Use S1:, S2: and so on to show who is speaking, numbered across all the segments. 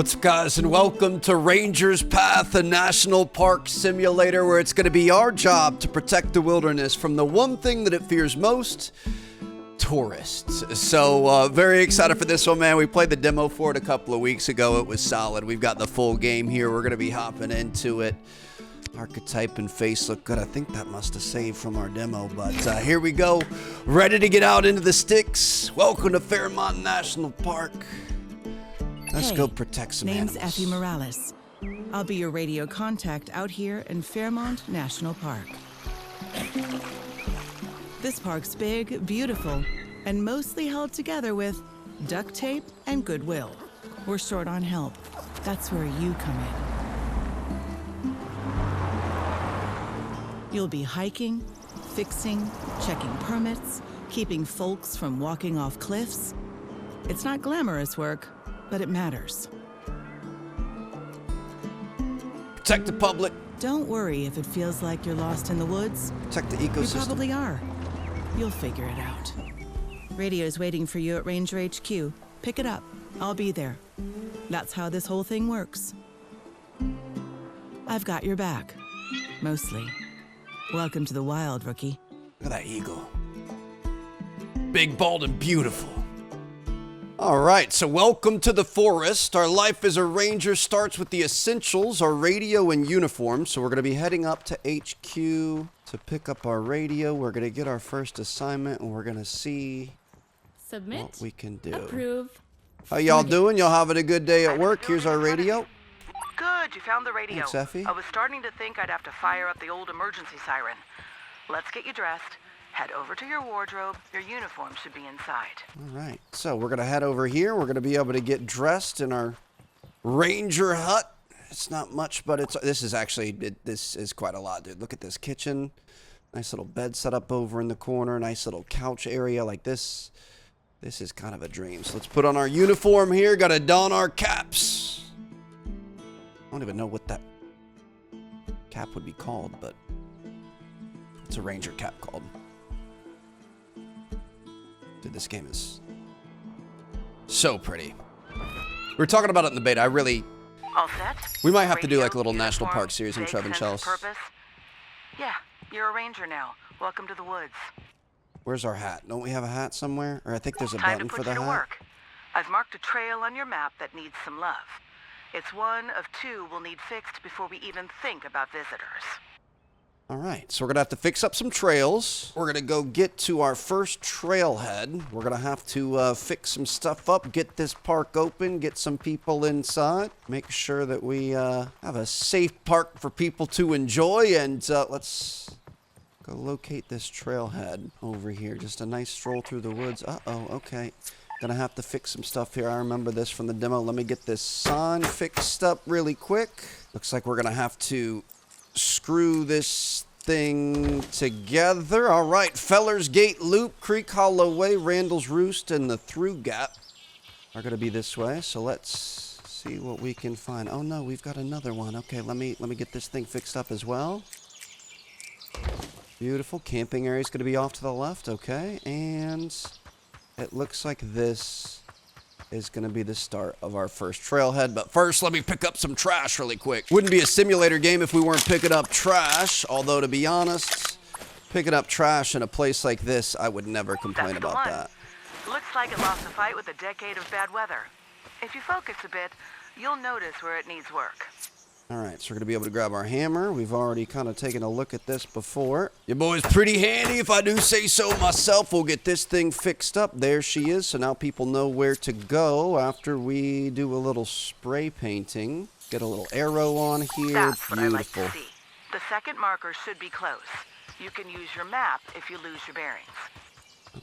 S1: What's up, guys, and welcome to Ranger's Path, a national park simulator where it's going to be our job to protect the wilderness from the one thing that it fears most, tourists. So, very excited for this one, man. We played the demo for it a couple of weeks ago. It was solid. We've got the full game here. We're going to be hopping into it. Archetype and face look good. I think that must have saved from our demo, but here we go. Ready to get out into the sticks. Welcome to Fairmont National Park. Let's go protect some
S2: name's
S1: animals.
S2: Effie Morales. I'll be your radio contact out here in Fairmont National Park. This park's big, beautiful, and mostly held together with duct tape and goodwill. We're short on help. That's where you come in. You'll be hiking, fixing, checking permits, keeping folks from walking off cliffs. It's not glamorous work, but it matters.
S1: Protect the public.
S2: Don't worry if it feels like you're lost in the woods.
S1: Protect the
S2: You
S1: ecosystem.
S2: probably are. You'll figure it out. Radio's waiting for you at Ranger HQ. Pick it up. I'll be there. That's how this whole thing works. I've got your back. Mostly. Welcome to the wild, rookie.
S1: Look at that eagle. Big, bald, and beautiful. All right, so welcome to the forest. Our life as a ranger starts with the essentials, our radio and uniform. So we're going to be heading up to HQ to pick up our radio. We're going to get our first assignment, and we're going to see
S3: Submit.
S1: what we can do.
S3: Approve.
S1: How y'all doing? Y'all having a good day at work? Here's our radio.
S4: Good, you found the radio.
S1: Thanks, Effie.
S4: I was starting to think I'd have to fire up the old emergency siren. Let's get you dressed. Head over to your wardrobe. Your uniform should be inside.
S1: All right, so we're going to head over here. We're going to be able to get dressed in our ranger hut. It's not much, but this is quite a lot, dude. Look at this kitchen. Nice little bed set up over in the corner. Nice little couch area like this. This is kind of a dream. So let's put on our uniform here. Got to don our caps. I don't even know what that cap would be called, but it's a ranger cap called. Dude, this game is so pretty. We were talking about it in the beta.
S4: All set?
S1: We might have to do
S4: Radio,
S1: like a little national
S4: uniform,
S1: park series in
S4: vague
S1: Trev and
S4: sense of
S1: Chels.
S4: purpose? Yeah, you're a ranger now. Welcome to the woods.
S1: Where's our hat? Don't we have a hat somewhere? Or I think there's a
S4: Time
S1: button
S4: to
S1: for
S4: put
S1: the
S4: you to
S1: hat.
S4: work. I've marked a trail on your map that needs some love. It's one of two we'll need fixed before we even think about visitors.
S1: All right, so we're going to have to fix up some trails. We're going to go get to our first trailhead. We're going to have to fix some stuff up, get this park open, get some people inside, make sure that we have a safe park for people to enjoy, and let's go locate this trailhead over here. Just a nice stroll through the woods. Uh-oh, okay. Gonna have to fix some stuff here. I remember this from the demo. Let me get this sign fixed up really quick. Looks like we're gonna have to screw this thing together. All right, Feller's Gate Loop, Creek Hollow Way, Randall's Roost, and the Through Gap are gonna be this way. So let's see what we can find. Oh no, we've got another one. Okay, let me get this thing fixed up as well. Beautiful. Camping area is gonna be off to the left. Okay, and it looks like this is going to be the start of our first trailhead. But first, let me pick up some trash really quick. Wouldn't be a simulator game if we weren't picking up trash. Although, to be honest, picking up trash in a place like this, I would never complain
S4: That's the
S1: about
S4: one.
S1: that.
S4: Looks like it lost a fight with a decade of bad weather. If you focus a bit, you'll notice where it needs work.
S1: All right, so we're going to be able to grab our hammer. We've already kind of taken a look at this before. Your boy's pretty handy, if I do say so myself. We'll get this thing fixed up. There she is. So now people know where to go after we do a little spray painting. Get a little arrow on here.
S4: That's what I like
S1: Beautiful.
S4: to see. The second marker should be close. You can use your map if you lose your bearings.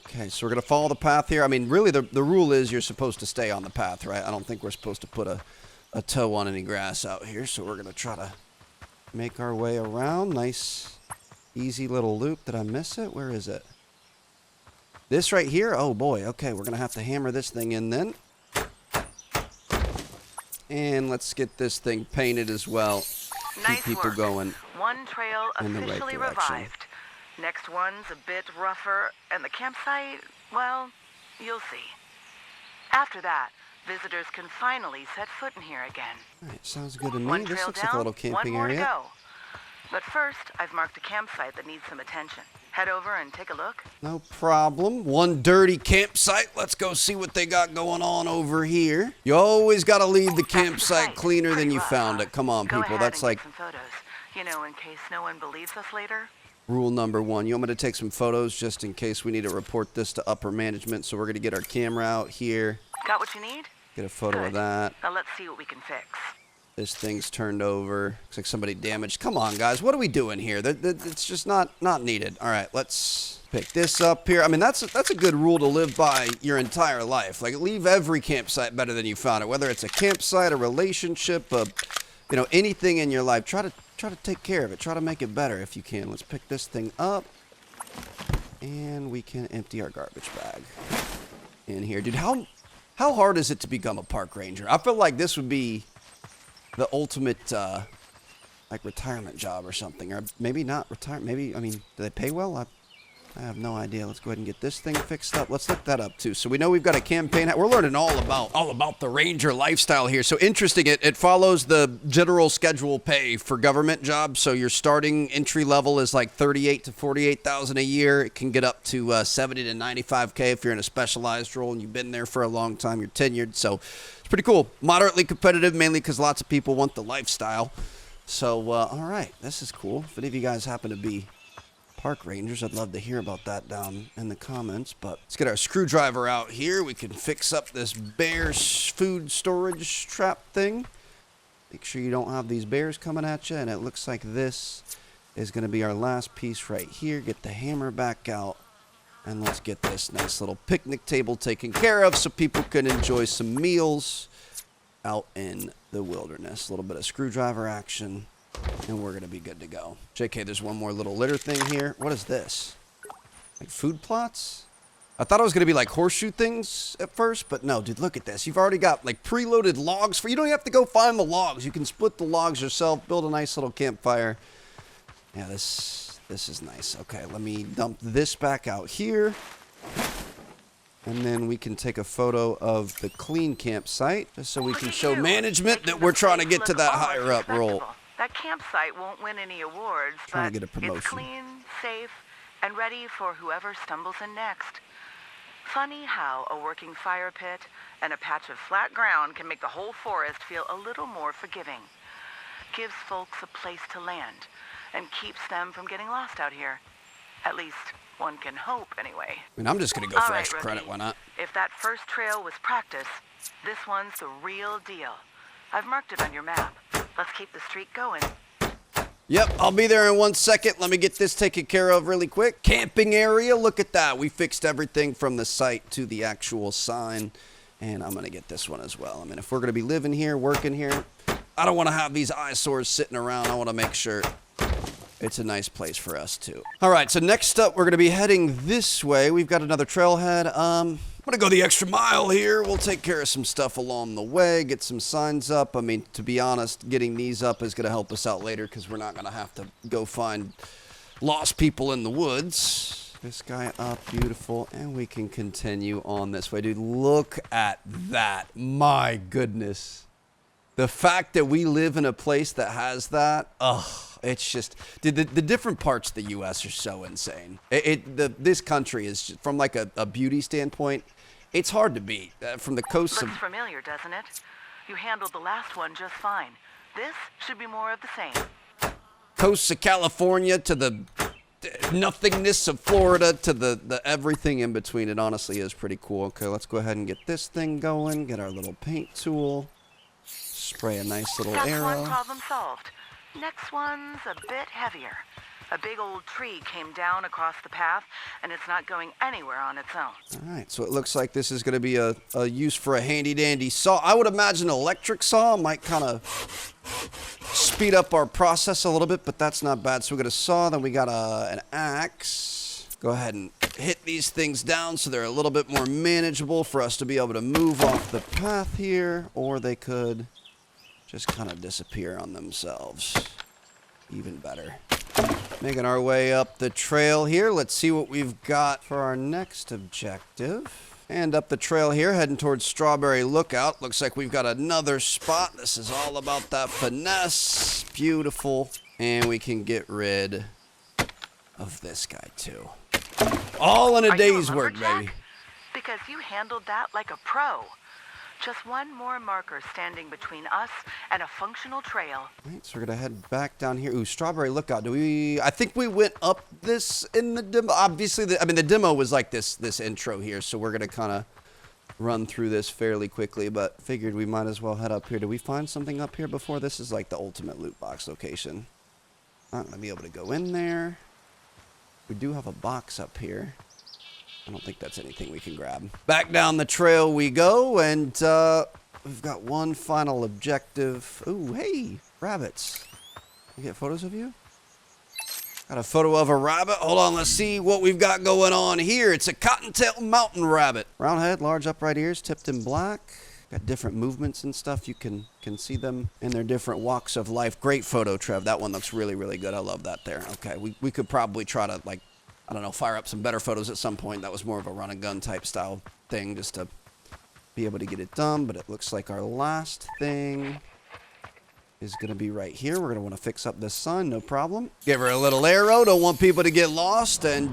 S1: Okay, so we're going to follow the path here. I mean, really, the rule is you're supposed to stay on the path, right? I don't think we're supposed to put a toe on any grass out here, so we're going to try to make our way around. Nice, easy little loop. Did I miss it? Where is it? This right here? Oh, boy. Okay, we're going to have to hammer this thing in then. And let's get this thing painted as well.
S4: Nice
S1: Keep people
S4: work.
S1: going
S4: One trail
S1: in the right
S4: officially
S1: direction.
S4: revived. Next one's a bit rougher, and the campsite, well, you'll see. After that, visitors can finally set foot in here again.
S1: All right, sounds good to me.
S4: One
S1: This
S4: trail
S1: looks
S4: down,
S1: like a little
S4: one
S1: camping
S4: more
S1: area.
S4: to go. But first, I've marked a campsite that needs some attention. Head over and take a look.
S1: No problem. One dirty campsite. Let's go see what they got going on over here. You always got to leave the campsite cleaner than you found it. Come on,
S4: Go
S1: people.
S4: ahead
S1: That's
S4: and
S1: like
S4: get some photos. You know, in case no one believes us later.
S1: rule number one. You want me to take some photos just in case we need to report this to upper management? So we're going to get our camera out here.
S4: Got what you need?
S1: Get a photo of
S4: Good.
S1: that.
S4: Now let's see what we can fix.
S1: This thing's turned over. Looks like somebody damaged. Come on, guys. What are we doing here? It's just not needed. All right, let's pick this up here. I mean, that's a good rule to live by your entire life. Like, leave every campsite better than you found it. Whether it's a campsite, a relationship, anything in your life. Try to take care of it. Try to make it better if you can. Let's pick this thing up. And we can empty our garbage bag in here. Dude, how hard is it to become a park ranger? I feel like this would be the ultimate, like, retirement job or something. Or maybe not retire. Maybe, I mean, do they pay well? I have no idea. Let's go ahead and get this thing fixed up. Let's look that up, too. So we know we've got a campaign. We're learning all about the ranger lifestyle here. So interesting. It follows the general schedule pay for government jobs. So your starting entry level is like $38,000 to $48,000 a year. It can get up to $70,000 to $95,000 if you're in a specialized role and you've been there for a long time. You're tenured. So it's pretty cool. Moderately competitive, mainly because lots of people want the lifestyle. So, all right. This is cool. If any of you guys happen to be park rangers, I'd love to hear about that down in the comments. But let's get our screwdriver out here. We can fix up this bear food storage trap thing. Make sure you don't have these bears coming at you. And it looks like this is going to be our last piece right here. Get the hammer back out. And let's get this nice little picnic table taken care of so people can enjoy some meals out in the wilderness. A little bit of screwdriver action. And we're going to be good to go. JK, there's one more little litter thing here. What is this? Like food plots? I thought it was going to be like horseshoe things at first, but no, dude, look at this. You've already got like preloaded logs for you. Don't even have to go find the logs. You can split the logs yourself, build a nice little campfire. Yeah, this is nice. Okay, let me dump this back out here. And then we can take a photo of the clean campsite just so we can show management that we're trying to get to that higher up role.
S4: That campsite won't win any awards,
S1: Trying
S4: but
S1: to get a promotion.
S4: it's clean, safe, and ready for whoever stumbles in next. Funny how a working fire pit and a patch of flat ground can make the whole forest feel a little more forgiving. Gives folks a place to land and keeps them from getting lost out here. At least one can hope, anyway.
S1: I mean, I'm just going to go
S4: All
S1: for
S4: right,
S1: extra credit.
S4: rookie.
S1: Why not?
S4: If that first trail was practice, this one's the real deal. I've marked it on your map. Let's keep the streak going.
S1: Yep, I'll be there in 1 second. Let me get this taken care of really quick. Camping area, look at that. We fixed everything from the site to the actual sign. And I'm going to get this one as well. I mean, if we're going to be living here, working here, I don't want to have these eyesores sitting around. I want to make sure it's a nice place for us, too. All right, so next up, we're going to be heading this way. We've got another trailhead. I'm going to go the extra mile here. We'll take care of some stuff along the way, get some signs up. I mean, to be honest, getting these up is going to help us out later because we're not going to have to go find lost people in the woods. This guy up, beautiful. And we can continue on this way. Dude, look at that. My goodness. The fact that we live in a place that has that, it's just, dude, the different parts of the U.S. are so insane. This country is, just, from like a beauty standpoint, it's hard to beat. From the coast
S4: Looks familiar, doesn't it? You handled the last one just fine. This should be more of the same.
S1: coasts of California to the nothingness of Florida to the everything in between. It honestly is pretty cool. Okay, let's go ahead and get this thing going. Get our little paint tool. Spray a nice little
S4: That's
S1: arrow.
S4: one problem solved. Next one's a bit heavier. A big old tree came down across the path, and it's not going anywhere on its own.
S1: All right, so it looks like this is going to be a use for a handy-dandy saw. I would imagine an electric saw might kind of speed up our process a little bit, but that's not bad. So we got a saw, then we got an axe. Go ahead and hit these things down so they're a little bit more manageable for us to be able to move off the path here, or they could just kind of disappear on themselves. Even better. Making our way up the trail here. Let's see what we've got for our next objective. And up the trail here, heading towards Strawberry Lookout. Looks like we've got another spot. This is all about that finesse. Beautiful. And we can get rid of this guy, too. All in a day's work, baby.
S4: Because you handled that like a pro. Just one more marker standing between us and a functional trail.
S1: All right, so we're going to head back down here. Ooh, Strawberry Lookout. I think we went up this in the demo. Obviously, the demo was like this intro here, so we're going to kind of run through this fairly quickly, but figured we might as well head up here. Did we find something up here before? This is like the ultimate loot box location. Not going to be able to go in there. We do have a box up here. I don't think that's anything we can grab. Back down the trail we go, and we've got one final objective. Ooh, hey, rabbits. Can I get photos of you? Got a photo of a rabbit. Hold on, let's see what we've got going on here. It's a cottontail mountain rabbit. Round head, large upright ears, tipped in black. Got different movements and stuff. You can see them in their different walks of life. Great photo, Trev. That one looks really, really good. I love that there. Okay, we could probably try to, like, I don't know, fire up some better photos at some point. That was more of a run and gun type style thing just to be able to get it done. But it looks like our last thing is going to be right here. We're going to want to fix up this sun, no problem. Give her a little arrow. Don't want people to get lost. And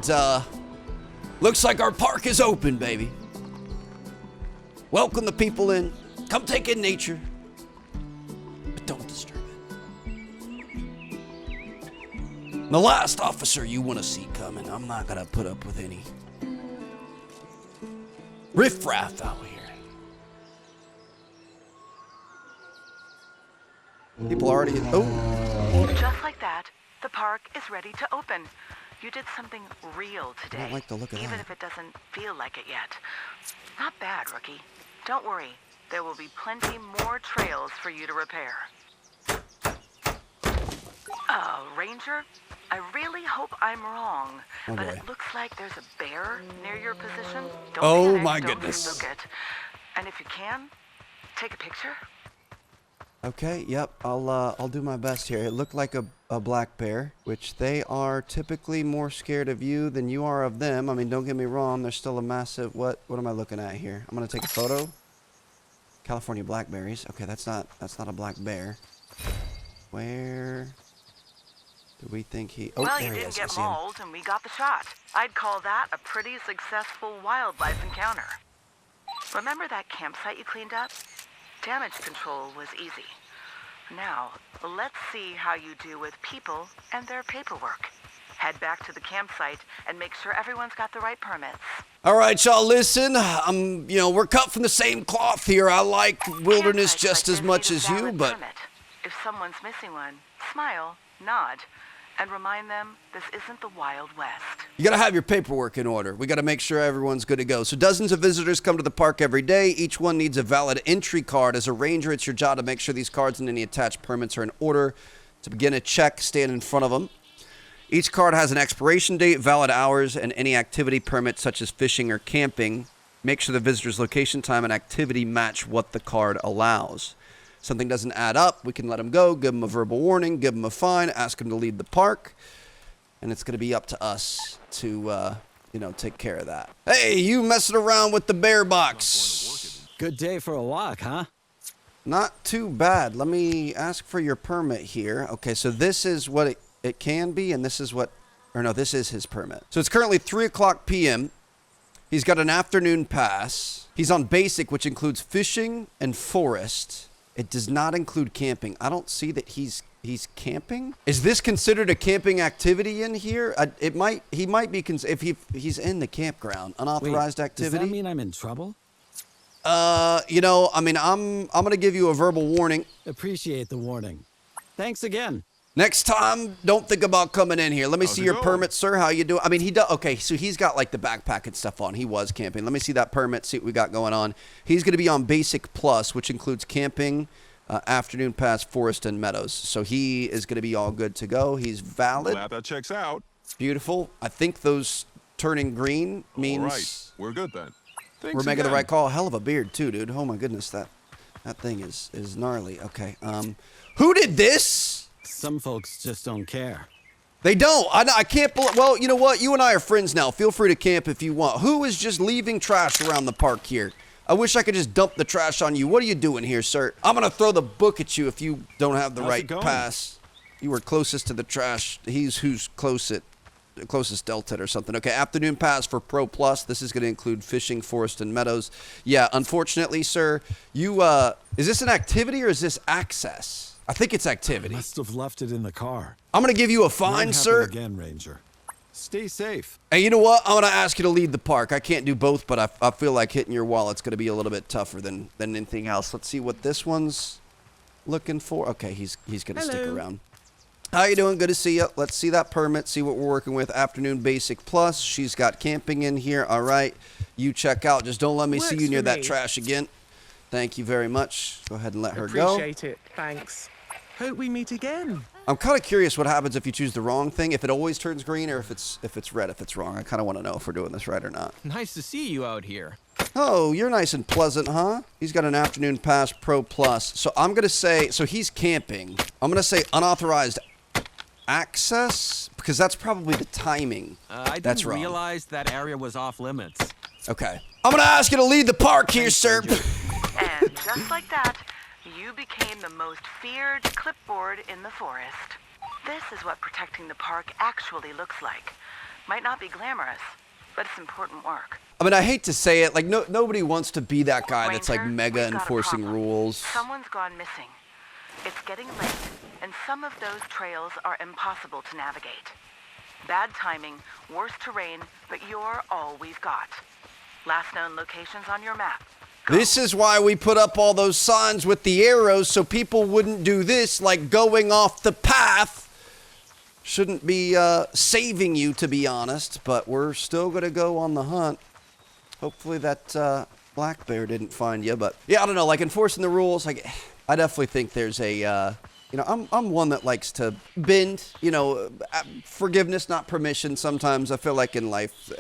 S1: looks like our park is open, baby. Welcome the people in. Come take in nature. But don't disturb it. The last officer you want to see coming. I'm not going to put up with any riffraff out here. People already... Oh.
S4: Just like that, the park is ready to open. You did something real today.
S1: I don't like the look of
S4: even
S1: that.
S4: if it doesn't feel like it yet. Not bad, rookie. Don't worry. There will be plenty more trails for you to repair. Ranger, I really hope I'm wrong,
S1: Oh,
S4: but
S1: boy.
S4: it looks like there's a bear near your position. Don't
S1: Oh,
S4: panic,
S1: my
S4: don't
S1: goodness.
S4: spook it. And if you can, take a picture.
S1: Okay, yep, I'll do my best here. It looked like a black bear, which they are typically more scared of you than you are of them. I mean, don't get me wrong, there's still a massive... What am I looking at here? I'm going to take a photo. California blackberries. Okay, that's not a black bear. Where do we think he... Oh,
S4: Well,
S1: there
S4: you
S1: he
S4: didn't
S1: is. I
S4: get
S1: see him.
S4: mauled, and we got the shot. I'd call that a pretty successful wildlife encounter. Remember that campsite you cleaned up? Damage control was easy. Now, let's see how you do with people and their paperwork. Head back to the campsite and make sure everyone's got the right permits.
S1: All right, y'all, listen. We're cut from the same cloth here. I like wilderness
S4: Campsites
S1: just
S4: like
S1: as
S4: this
S1: much
S4: need a
S1: as you,
S4: valid
S1: but...
S4: permit. If someone's missing one, smile, nod, and remind them this isn't the Wild West.
S1: You gotta have your paperwork in order. We gotta make sure everyone's good to go. So dozens of visitors come to the park every day. Each one needs a valid entry card. As a ranger, it's your job to make sure these cards and any attached permits are in order. To begin a check, stand in front of them. Each card has an expiration date, valid hours, and any activity permits such as fishing or camping. Make sure the visitor's location, time, and activity match what the card allows. Something doesn't add up, we can let them go, give them a verbal warning, give them a fine, ask them to leave the park. And it's going to be up to us to, take care of that. Hey, you messing around with the bear box.
S3: Good day for a walk, huh?
S1: Not too bad. Let me ask for your permit here. Okay, so this is what it can be, and this is this is his permit. So it's currently 3 o'clock p.m. He's got an afternoon pass. He's on basic, which includes fishing and forest. It does not include camping. I don't see that he's camping. Is this considered a camping activity in here? He might be if he's in the campground, unauthorized activity.
S3: Does that mean I'm in trouble?
S1: I'm gonna give you a verbal warning.
S3: Appreciate the warning. Thanks again.
S1: Next time, don't think about coming in here. Let me see your permit, sir. How you doing? I mean, he does. Okay, so he's got like the backpack and stuff on. He was camping. Let me see that permit. See what we got going on. He's going to be on Basic Plus, which includes camping, afternoon pass, forest, and meadows. So he is going to be all good to go. He's valid.
S5: Glad that checks out.
S1: Beautiful. I think those turning green means
S5: All right, we're good then. Thanks
S1: we're making the
S5: again.
S1: right call. Hell of a beard too, dude. Oh my goodness, that thing is gnarly. Okay. Who did this?
S3: Some folks just don't care.
S1: They don't. I can't believe. Well, you know what? You and I are friends now. Feel free to camp if you want. Who is just leaving trash around the park here? I wish I could just dump the trash on you. What are you doing here, sir? I'm going to throw the book at you if you don't have the right pass. You were closest to the trash. He's who's closest dealt it or something. Okay, afternoon pass for Pro Plus. This is going to include fishing, forest, and meadows. Yeah, unfortunately, sir, you, is this an activity or is this access? I think it's activity.
S3: I must have left it in the car.
S1: I'm going to give you a fine, sir.
S3: Again, Ranger. Stay safe.
S1: And you know what? I'm going to ask you to leave the park. I can't do both, but I feel like hitting your wallet's going to be a little bit tougher than anything else. Let's see what this one's looking for. Okay, he's going to stick around. How you doing? Good to see you. Let's see that permit, see what we're working with. Afternoon Basic Plus. She's got camping in here. All right. You check out. Just don't let me see you near that trash again. Thank you very much. Go ahead and let her go.
S6: Appreciate it. Thanks. Hope we meet again.
S1: I'm kind of curious what happens if you choose the wrong thing, if it always turns green or if it's red, if it's wrong. I kind of want to know if we're doing this right or not.
S7: Nice to see you out here.
S1: Oh, you're nice and pleasant, huh? He's got an Afternoon Pass Pro Plus. So I'm going to say, so he's camping. I'm going to say unauthorized access because that's probably the timing.
S7: I didn't realize that area was off limits.
S1: Okay. I'm going to ask you to leave the park here, sir.
S4: And just like that, you became the most feared clipboard in the forest. This is what protecting the park actually looks like. Might not be glamorous, but it's important work.
S1: I mean, I hate to say it, like nobody wants to be that guy that's like
S4: Ranger,
S1: mega
S4: we've got a
S1: enforcing
S4: problem.
S1: rules.
S4: Someone's gone missing. It's getting late, and some of those trails are impossible to navigate. Bad timing, worse terrain, but you're all we've got. Last known locations on your map. Go.
S1: This is why we put up all those signs with the arrows so people wouldn't do this, like going off the path. Shouldn't be saving you, to be honest, but we're still going to go on the hunt. Hopefully that black bear didn't find you, but yeah, I don't know, like enforcing the rules, like I definitely think there's a, you know, I'm one that likes to bend, you know, forgiveness, not permission. Sometimes I feel like in life,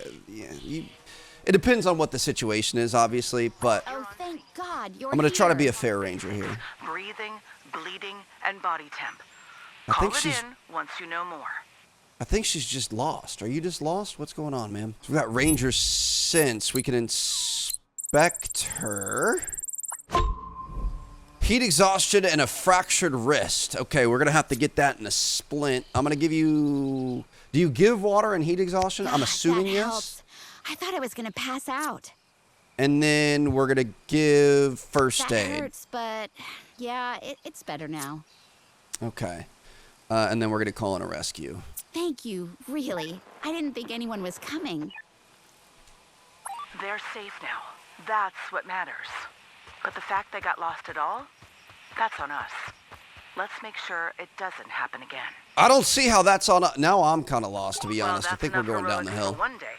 S1: it depends on what the situation is, obviously, but
S8: Oh, thank God you're
S1: I'm going to try to be
S8: here.
S1: a fair ranger here.
S4: Breathing, bleeding, and body temp.
S1: I
S4: Call
S1: think
S4: it
S1: she's-
S4: in once you know more.
S1: I think she's just lost. Are you just lost? What's going on, ma'am? So we got ranger sense. We can inspect her. Heat exhaustion and a fractured wrist. Okay, we're going to have to get that in a splint. I'm going to give you... Do you give water and heat exhaustion? I'm
S8: God,
S1: assuming
S8: that
S1: yes.
S8: helps. I thought I was gonna pass out.
S1: And then we're going to give first
S8: That
S1: aid.
S8: hurts, but yeah, it's better now.
S1: Okay. And then we're going to call in a rescue.
S8: Thank you, really. I didn't think anyone was coming.
S4: They're safe now. That's what matters. But the fact they got lost at all, that's on us. Let's make sure it doesn't happen again.
S1: I don't see how that's on... Now I'm kind of lost, to be honest. I
S4: that's
S1: think we're
S4: enough
S1: going down the
S4: heroics
S1: hill.
S4: for one day.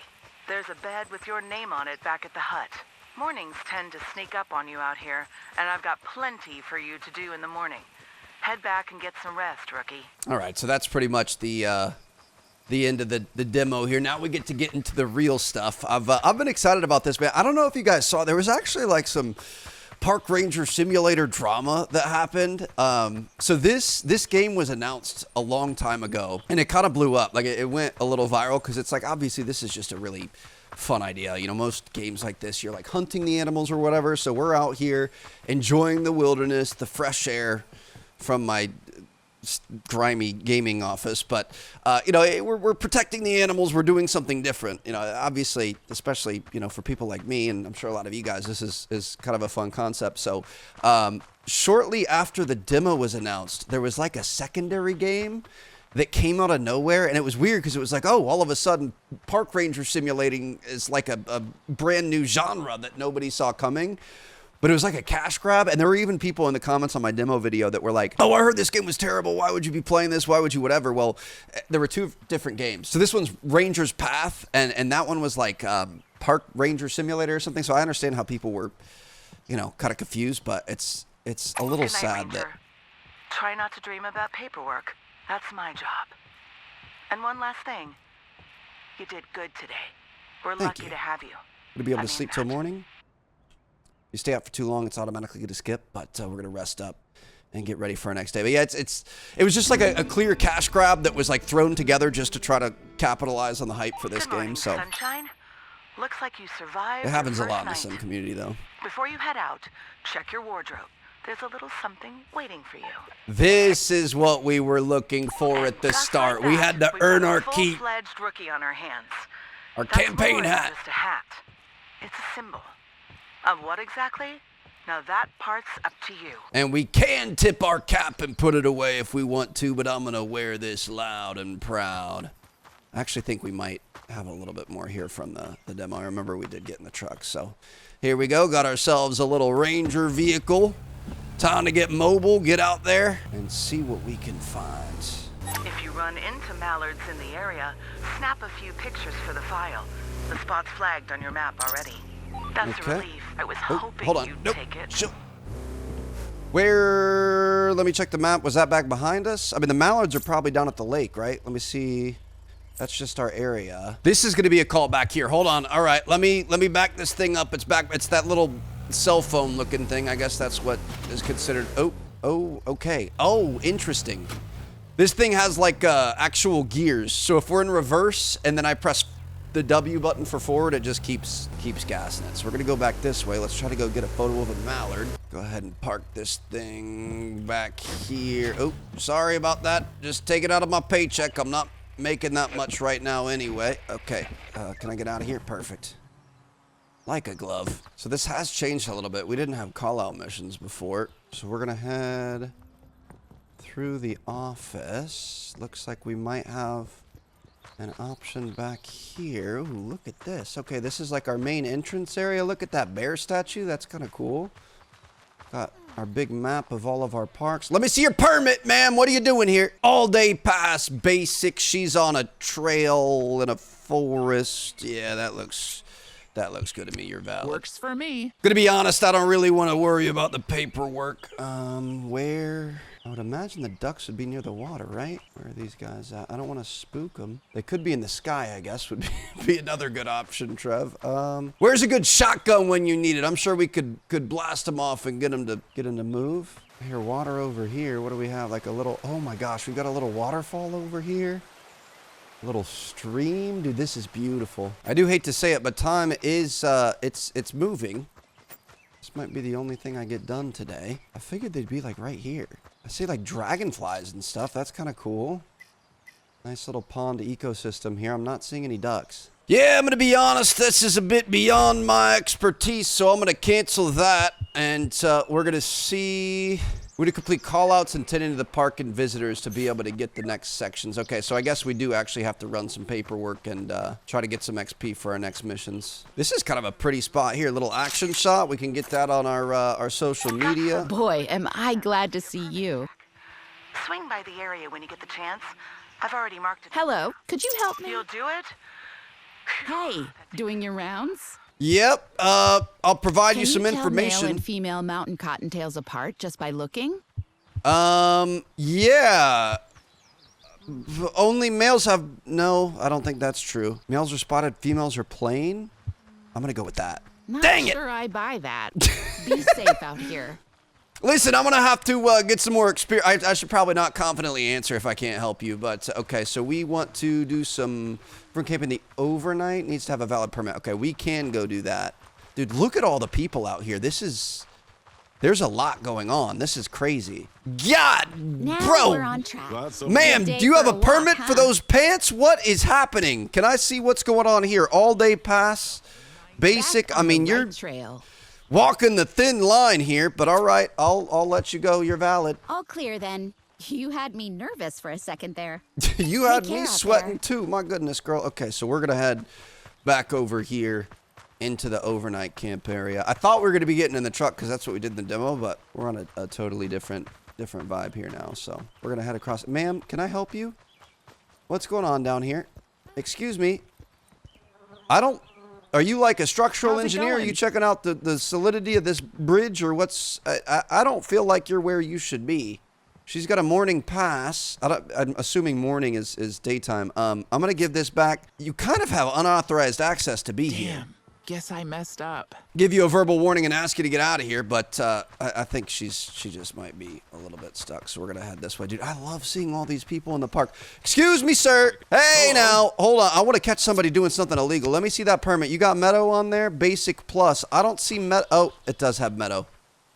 S4: There's a bed with your name on it back at the hut. Mornings tend to sneak up on you out here, and I've got plenty for you to do in the morning. Head back and get some rest, rookie.
S1: All right, so that's pretty much the end of the demo here. Now we get into the real stuff. I've been excited about this, man. I don't know if you guys saw. There was actually like some park ranger simulator drama that happened. So this game was announced a long time ago, and it kind of blew up. Like it went a little viral because it's like obviously this is just a really fun idea. You know, most games like this, you're like hunting the animals or whatever. So we're out here enjoying the wilderness, the fresh air from my grimy gaming office, but you know, we're protecting the animals. We're doing something different. You know, obviously, especially you know for people like me, and I'm sure a lot of you guys, this is kind of a fun concept. So shortly after the demo was announced, there was like a secondary game that came out of nowhere, and it was weird because it was like, oh, all of a sudden, park ranger simulating is like a brand new genre that nobody saw coming. But it was like a cash grab, and there were even people in the comments on my demo video that were like, oh, I heard this game was terrible. Why would you be playing this? Why would you whatever? Well, there were two different games. So this one's Ranger's Path, and that one was like Park Ranger Simulator or something. So I understand how people were, you know, kind of confused, but it's a little
S4: Good night,
S1: sad
S4: Ranger.
S1: that...
S4: Try not to dream about paperwork. That's my job. And one last thing. You did good today. We're
S1: Thank
S4: lucky
S1: you.
S4: to have you.
S1: Would it be able
S4: I
S1: to
S4: mean
S1: sleep till
S4: that.
S1: morning? You stay out for too long, it's automatically going to skip, but we're going to rest up and get ready for our next day. But yeah, it was just like a clear cash grab that was like thrown together just to try to capitalize on the hype for this
S4: Good morning,
S1: game. So
S4: Sunshine. Looks like you survived.
S1: it happens a
S4: your
S1: lot in the
S4: first
S1: sim
S4: night.
S1: community, though.
S4: Before you head out, check your wardrobe. There's a little something waiting for you.
S1: This is what we were looking for at the
S4: Just
S1: start.
S4: like
S1: We
S4: that,
S1: had to
S4: we've
S1: earn
S4: got a
S1: our keep.
S4: full-fledged rookie on our hands.
S1: Our
S4: That's
S1: campaign
S4: more than
S1: hat.
S4: just a hat. It's a symbol. Of what exactly? Now that part's up to you.
S1: And we can tip our cap and put it away if we want to, but I'm going to wear this loud and proud. I actually think we might have a little bit more here from the demo. I remember we did get in the truck. So here we go. Got ourselves a little Ranger vehicle. Time to get mobile, get out there, and see what we can find.
S4: If you run into mallards in the area, snap a few pictures for the file. The spot's flagged on your map already. That's
S1: Okay.
S4: a relief. I was
S1: Oh,
S4: hoping
S1: hold on.
S4: you'd
S1: Nope.
S4: take it.
S1: Where? Let me check the map. Was that back behind us? I mean, the mallards are probably down at the lake, right? Let me see. That's just our area. This is going to be a call back here. Hold on. All right, let me back this thing up. It's back. It's that little cell phone looking thing. I guess that's what is considered. Oh, okay. Oh, interesting. This thing has like actual gears. So if we're in reverse and then I press the W button for forward, it just keeps gassing it. So we're gonna go back this way. Let's try to go get a photo of a mallard. Go ahead and park this thing back here. Oh, sorry about that. Just take it out of my paycheck. I'm not making that much right now anyway. Okay, can I get out of here? Perfect. Like a glove. So this has changed a little bit. We didn't have call-out missions before. So we're gonna head through the office. Looks like we might have an option back here. Ooh, look at this. Okay, this is like our main entrance area. Look at that bear statue. That's kind of cool. Got our big map of all of our parks. Let me see your permit, ma'am. What are you doing here? All day pass, basic. She's on a trail in a forest. Yeah, that looks good to me. You're valid.
S6: Works for me.
S1: Gonna be honest, I don't really want to worry about the paperwork. Where? I would imagine the ducks would be near the water, right? Where are these guys at? I don't want to spook them. They could be in the sky, I guess, would be another good option, Trev. Where's a good shotgun when you need it? I'm sure we could blast them off and get them to move. I hear water over here. What do we have? Like a little, oh my gosh, we've got a little waterfall over here. A little stream. Dude, this is beautiful. I do hate to say it, but time is, it's moving. This might be the only thing I get done today. I figured they'd be like right here. I see like dragonflies and stuff. That's kind of cool. Nice little pond ecosystem here. I'm not seeing any ducks. Yeah, I'm going to be honest. This is a bit beyond my expertise, so I'm going to cancel that. And we're going to see... We're going to complete call-outs and tend into the park and visitors to be able to get the next sections. Okay, so I guess we do actually have to run some paperwork and try to get some XP for our next missions. This is kind of a pretty spot here. A little action shot. We can get that on our social media.
S8: Boy, am I glad to see you.
S4: Swing by the area when you get the chance. I've already marked it.
S8: Hello, could you help me?
S4: You'll do it?
S8: Hey, doing your rounds?
S1: Yep, I'll provide you
S8: Can
S1: some
S8: you tell
S1: information.
S8: male and female mountain cottontails apart just by looking?
S1: Yeah. Only males have... No, I don't think that's true. Males are spotted, females are plain. I'm gonna go with that.
S8: Not
S1: Dang it!
S8: sure I buy that. Be safe out here.
S1: Listen, I'm gonna have to get some more experience. I should probably not confidently answer if I can't help you, but okay, so we want to do some... We're camping the overnight, needs to have a valid permit. Okay, we can go do that. Dude, look at all the people out here. This is... There's a lot going on. This is crazy. God,
S8: Now
S1: bro!
S8: we're on track.
S1: Ma'am,
S8: Good day
S1: do you have
S8: for
S1: a
S8: a
S1: permit
S8: walk,
S1: for
S8: huh?
S1: those pants? What is happening? Can I see what's going on here? All day pass, basic.
S8: Back
S1: I
S8: on
S1: mean,
S8: the
S1: you're
S8: right trail.
S1: walking the thin line here, but all right, I'll let you go. You're valid.
S8: All clear then. You had me nervous for a second there.
S1: You had
S8: Take care
S1: me
S8: out
S1: sweating
S8: there.
S1: too. My goodness, girl. Okay, so we're gonna head back over here into the overnight camp area. I thought we were gonna be getting in the truck because that's what we did in the demo, but we're on a totally different vibe here now. So we're gonna head across. Ma'am, can I help you? What's going on down here? Excuse me. Are you like a structural
S8: How's it
S1: engineer? Are
S8: going?
S1: you checking out the solidity of this bridge or what's... I don't feel like you're where you should be. She's got a morning pass. I'm assuming morning is daytime. I'm going to give this back. You kind of have unauthorized access to be here.
S6: Guess I messed up.
S1: Give you a verbal warning and ask you to get out of here, but I think she just might be a little bit stuck, so we're gonna head this way. Dude, I love seeing all these people in the park. Excuse me, sir. Hey, now, hold on. I want to catch somebody doing something illegal. Let me see that permit. You got Meadow on there? Basic Plus. I don't see Meadow. Oh, it does have Meadow.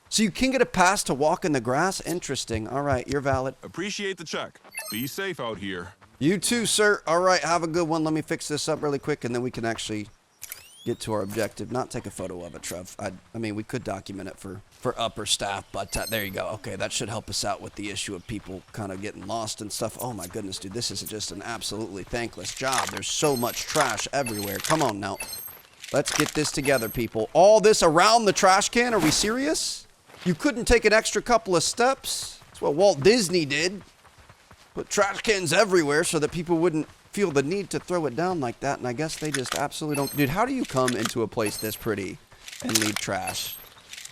S1: So you can get a pass to walk in the grass? Interesting. All right, you're valid.
S5: Appreciate the check. Be safe out here.
S1: You too, sir. All right, have a good one. Let me fix this up really quick, and then we can actually get to our objective. Not take a photo of it, Trev. I mean, we could document it for upper staff, but there you go. Okay, that should help us out with the issue of people kind of getting lost and stuff. Oh, my goodness, dude. This is just an absolutely thankless job. There's so much trash everywhere. Come on now. Let's get this together, people. All this around the trash can? Are we serious? You couldn't take an extra couple of steps? That's what Walt Disney did. Put trash cans everywhere so that people wouldn't feel the need to throw it down like that, and I guess they just absolutely don't. Dude, how do you come into a place this pretty and leave trash?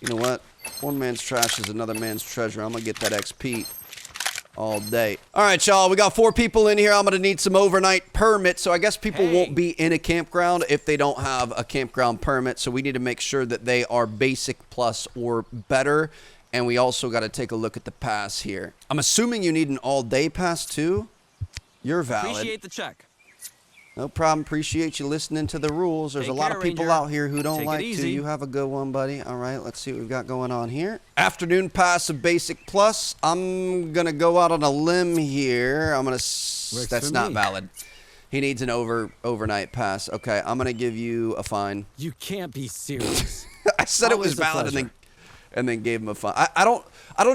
S1: You know what? One man's trash is another man's treasure. I'm gonna get that XP all day. All right, y'all, we got 4 people in here. I'm gonna need some overnight permits, so I guess people won't be in a campground if they don't have a campground permit, so we need to make sure that they are basic plus or better, and we also got to take a look at the pass here. I'm assuming you need an all-day pass too. You're valid.
S7: Appreciate the check.
S1: No problem. Appreciate you listening to the rules. There's
S7: Take
S1: a lot
S7: care,
S1: of people
S7: Ranger.
S1: out here who don't
S7: Take it
S1: like to.
S7: easy.
S1: You have a good one, buddy. All right, let's see what we've got going on here. Afternoon pass of Basic Plus. I'm going to go out on a limb here. I'm going to... That's
S3: for
S1: not
S3: me.
S1: valid. He needs an overnight pass. Okay, I'm going to give you a fine.
S9: You can't be serious.
S1: I said it was
S9: Always a
S1: valid
S9: pleasure.
S1: and then gave him a fine. I don't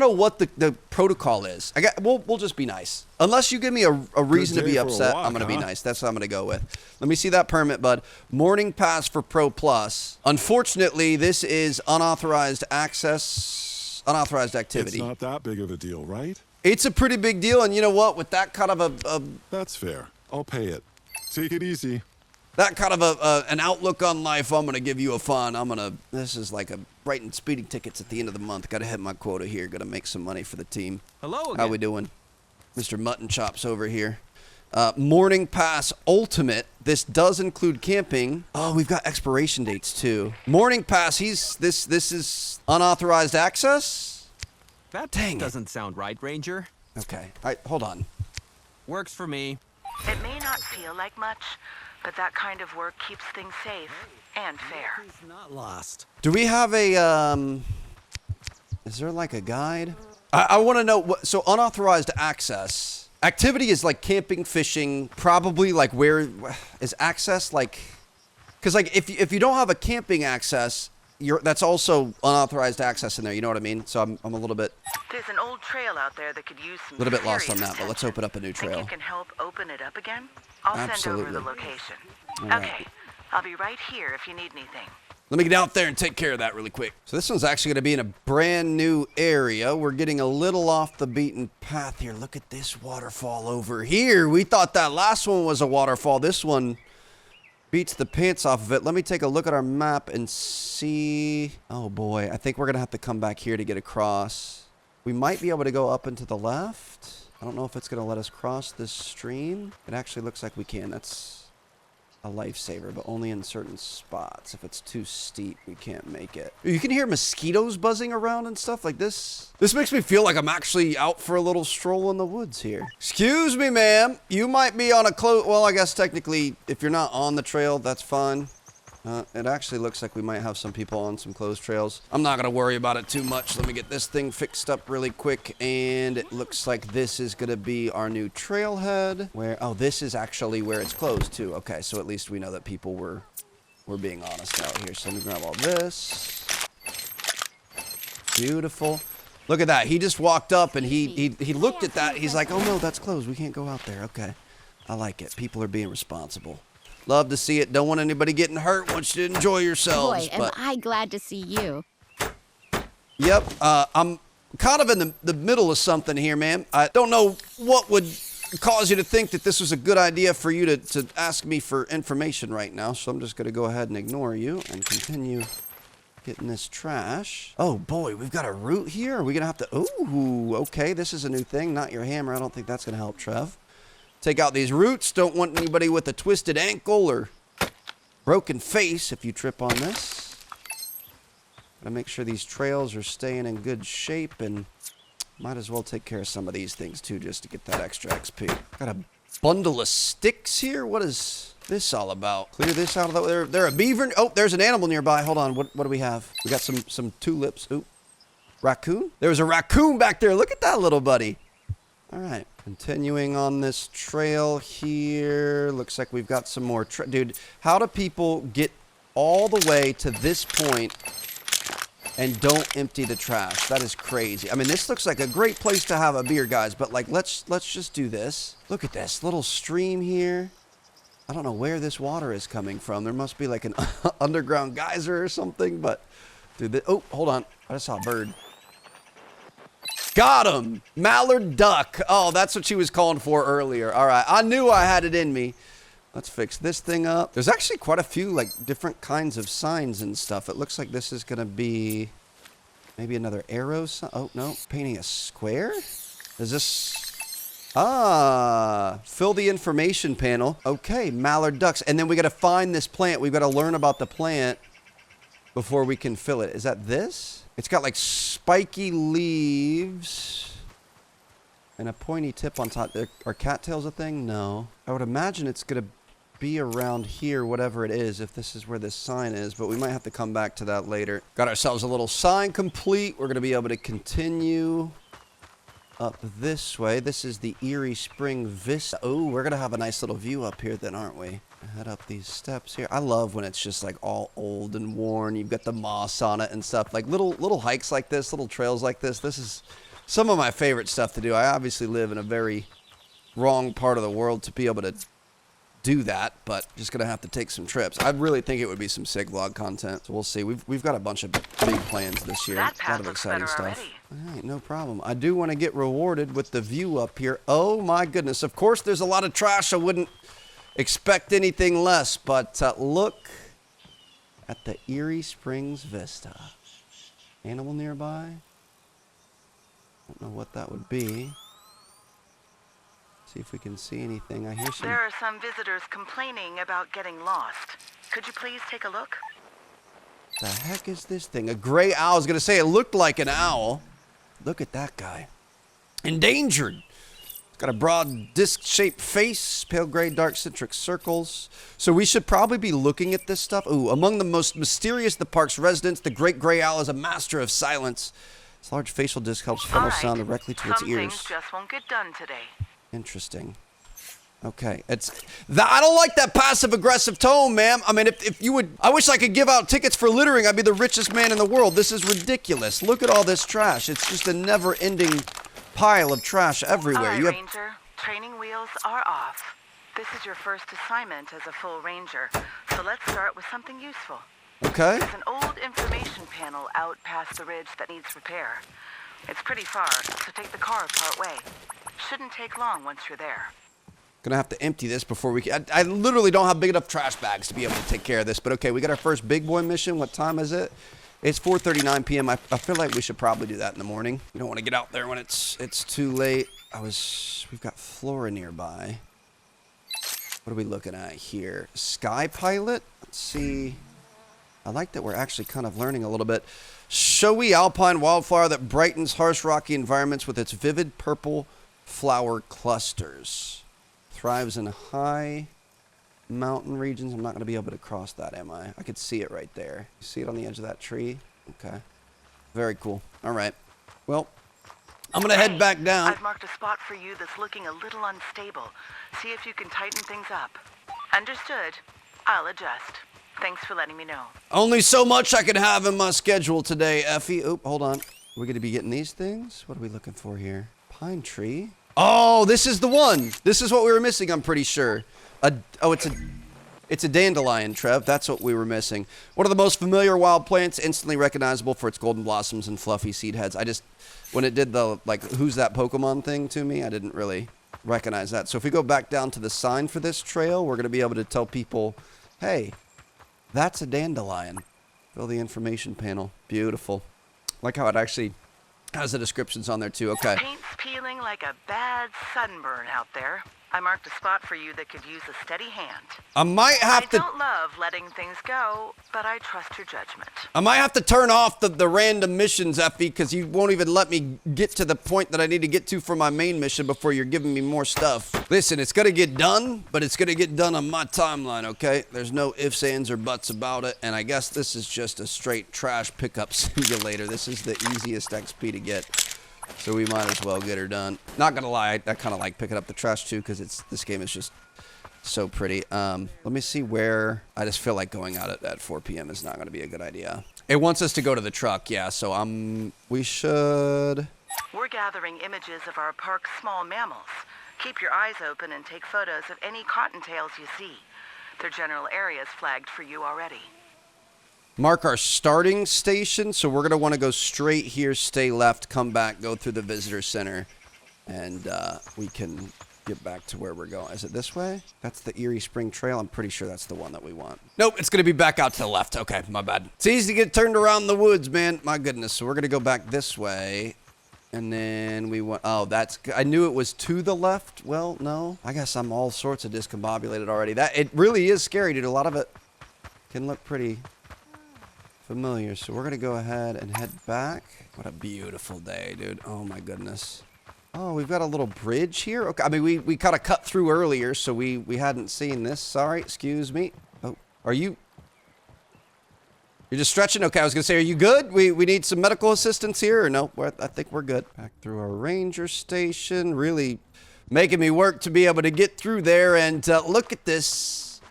S1: know what the protocol is. We'll just be nice. Unless you give me a reason to
S3: day
S1: be
S3: for a
S1: upset,
S3: walk,
S1: I'm gonna be
S3: huh?
S1: nice. That's what I'm gonna go with. Let me see that permit, bud. Morning pass for Pro Plus. Unfortunately, this is unauthorized access, unauthorized activity.
S3: It's not that big of a deal, right?
S1: It's a pretty big deal, and you know what? With that kind of a
S3: That's fair. I'll pay it. Take it easy.
S1: that kind of an outlook on life, I'm gonna give you a fine. This is like writing speeding tickets at the end of the month. Gotta hit my quota here. Gotta make some money for the team.
S7: Hello again.
S1: How we doing? Mr. Mutton Chops over here. Morning Pass Ultimate. This does include camping. Oh, we've got expiration dates too. Morning Pass, this is unauthorized access?
S7: That
S1: Dang it.
S7: doesn't sound right, Ranger.
S1: Okay. All right, hold on.
S7: Works for me.
S4: It may not feel like much, but that kind of work keeps things safe and fair.
S9: He's not lost.
S1: Do we have a, is there like a guide? I want to know, so unauthorized access. Activity is like camping, fishing, probably like where is access like, because like if you don't have a camping access, that's also unauthorized access in there, you know what I mean? So I'm a little bit
S4: There's an old trail out there that could use some
S1: lost on
S4: serious
S1: that, but let's
S4: attention.
S1: open up a new trail.
S4: Think you can help open it up again? I'll send over
S1: Absolutely.
S4: the location.
S1: All right.
S4: Okay, I'll be right here if you need anything.
S1: Let me get out there and take care of that really quick. So this one's actually going to be in a brand new area. We're getting a little off the beaten path here. Look at this waterfall over here. We thought that last one was a waterfall. This one beats the pants off of it. Let me take a look at our map and see. Oh boy, I think we're going to have to come back here to get across. We might be able to go up and to the left. I don't know if it's going to let us cross this stream. It actually looks like we can. That's a lifesaver, but only in certain spots. If it's too steep, we can't make it. You can hear mosquitoes buzzing around and stuff like this. This makes me feel like I'm actually out for a little stroll in the woods here. Excuse me, ma'am. You might be on a well, I guess technically, if you're not on the trail, that's fine. It actually looks like we might have some people on some closed trails. I'm not going to worry about it too much. Let me get this thing fixed up really quick. And it looks like this is going to be our new trailhead. Oh, this is actually where it's closed too. Okay, so at least we know that people were being honest out here. So let me grab all this. Beautiful. Look at that. He just walked up and he looked at that. He's like, oh no, that's closed. We can't go out there. Okay. I like it. People are being responsible. Love to see it. Don't want anybody getting hurt. Want you to enjoy yourselves.
S8: Boy, am I glad to see you.
S1: Yep. I'm kind of in the middle of something here, man. I don't know what would cause you to think that this was a good idea for you to ask me for information right now. So I'm just going to go ahead and ignore you and continue getting this trash. Oh, boy. We've got a route here. Are we going to have to... Ooh, okay. This is a new thing. Not your hammer. I don't think that's going to help, Trev. Take out these roots. Don't want anybody with a twisted ankle or broken face if you trip on this. Gotta make sure these trails are staying in good shape, and might as well take care of some of these things too, just to get that extra XP. Got a bundle of sticks here. What is this all about? Clear this out of the... There a beaver? Oh, there's an animal nearby. Hold on. What do we have? We got some tulips. Ooh. Raccoon? There's a raccoon back there. Look at that little buddy. All right. Continuing on this trail here. Looks like we've got some more... Dude, how do people get all the way to this point and don't empty the trash? That is crazy. I mean, this looks like a great place to have a beer, guys, but like, let's just do this. Look at this little stream here. I don't know where this water is coming from. There must be like an underground geyser or something, but dude, oh, hold on. I just saw a bird. Got him! Mallard duck. Oh, that's what she was calling for earlier. All right, I knew I had it in me. Let's fix this thing up. There's actually quite a few like different kinds of signs and stuff. It looks like this is gonna be maybe another arrow sign. Oh, no, painting a square? Is this... Ah, fill the information panel. Okay, mallard ducks. And then we gotta find this plant. We've gotta learn about the plant before we can fill it. Is that this? It's got like spiky leaves and a pointy tip on top. Are cattails a thing? No. I would imagine it's gonna be around here, whatever it is, if this is where this sign is, but we might have to come back to that later. Got ourselves a little sign complete. We're gonna be able to continue up this way. This is the Erie Spring Vista. Oh, we're gonna have a nice little view up here then, aren't we? Head up these steps here. I love when it's just like all old and worn. You've got the moss on it and stuff. Like little hikes like this, little trails like this. This is some of my favorite stuff to do. I obviously live in a very wrong part of the world to be able to do that, but just gonna have to take some trips. I really think it would be some sick vlog content, so we'll see. We've got a bunch of big plans this year.
S4: That
S1: A lot of exciting stuff. All right, no problem. I do want to get rewarded with the view up here. Oh my goodness! Of course, there's a lot of trash. I wouldn't expect anything less, but look at the Erie Springs Vista. Animal nearby? Don't know what that would be. See if we can see anything. I hear some...
S4: There are some visitors complaining about getting lost. Could you please take a look?
S1: The heck is this thing? A gray owl. I was going to say it looked like an owl. Look at that guy. Endangered. It's got a broad disc-shaped face, pale gray, dark centric circles. So we should probably be looking at this stuff. Ooh, among the most mysterious of the park's residents, the great gray owl is a master of silence. Its large facial disc helps funnel sound directly to its ears.
S4: Some things just won't get done today.
S1: Interesting. Okay, I don't like that passive-aggressive tone, ma'am. I mean, if you would... I wish I could give out tickets for littering. I'd be the richest man in the world. This is ridiculous. Look at all this trash. It's just a never-ending pile of trash everywhere.
S4: All right, Ranger. Training wheels are off. This is your first assignment as a full ranger, so let's start with something useful.
S1: Okay.
S4: There's an old information panel out past the ridge that needs repair. It's pretty far, so take the car part way. Shouldn't take long once you're there.
S1: Gonna have to empty this before we can... I literally don't have big enough trash bags to be able to take care of this, but okay, we got our first big boy mission. What time is it? It's 4:39 p.m. I feel like we should probably do that in the morning. We don't want to get out there when it's too late. We've got Flora nearby. What are we looking at here? Sky Pilot? Let's see. I like that we're actually kind of learning a little bit. Showy alpine wildflower that brightens harsh rocky environments with its vivid purple flower clusters. Thrives in high mountain regions. I'm not going to be able to cross that, am I? I could see it right there. You see it on the edge of that tree? Okay. Very cool. All right. Well, I'm going to head back down.
S4: I've marked a spot for you that's looking a little unstable. See if you can tighten things up. Understood. I'll adjust. Thanks for letting me know.
S1: Only so much I can have in my schedule today, Effie. Oop, hold on. We're going to be getting these things? What are we looking for here? Pine tree. Oh, this is the one. This is what we were missing, I'm pretty sure. It's a dandelion, Trev. That's what we were missing. One of the most familiar wild plants, instantly recognizable for its golden blossoms and fluffy seed heads. When it did the, like, who's that Pokemon thing to me, I didn't really recognize that. So if we go back down to the sign for this trail, we're going to be able to tell people, hey, that's a dandelion. Fill the information panel. Beautiful. Like how it actually has the descriptions on there too. Okay.
S4: Paint's Peeling like a bad sunburn out there. I marked a spot for you that could use a steady hand.
S1: I might have
S4: I
S1: to...
S4: don't love letting things go, but I trust your judgment.
S1: I might have to turn off the random missions, Effie, because you won't even let me get to the point that I need to get to for my main mission before you're giving me more stuff. Listen, it's going to get done, but it's going to get done on my timeline, okay? There's no ifs, ands, or buts about it, and I guess this is just a straight trash pickup simulator. This is the easiest XP to get, so we might as well get her done. Not going to lie, I kind of like picking up the trash, too, because this game is just... so pretty. Let me see where... I just feel like going out at 4 p.m. is not going to be a good idea. It wants us to go to the truck, yeah, so we should...
S4: We're gathering images of our park's small mammals. Keep your eyes open and take photos of any cottontails you see. Their general areas flagged for you already.
S1: Mark our starting station, so we're going to want to go straight here, stay left, come back, go through the visitor center, and we can... get back to where we're going. Is it this way? That's the Erie Spring Trail. I'm pretty sure that's the one that we want. Nope, it's going to be back out to the left. Okay, my bad. It's easy to get turned around in the woods, man. My goodness. So we're going to go back this way. And then we want... Oh, that's... I knew it was to the left. Well, no. I guess I'm all sorts of discombobulated already. It really is scary, dude. A lot of it can look pretty familiar. So we're going to go ahead and head back. What a beautiful day, dude. Oh, my goodness. Oh, we've got a little bridge here. Okay, I mean, we kind of cut through earlier, so we hadn't seen this. Sorry, excuse me. Oh, are you... You're just stretching? Okay, I was going to say, are you good? We need some medical assistance here, or no? I think we're good. Back through our ranger station. Really making me work to be able to get through there, and look at this.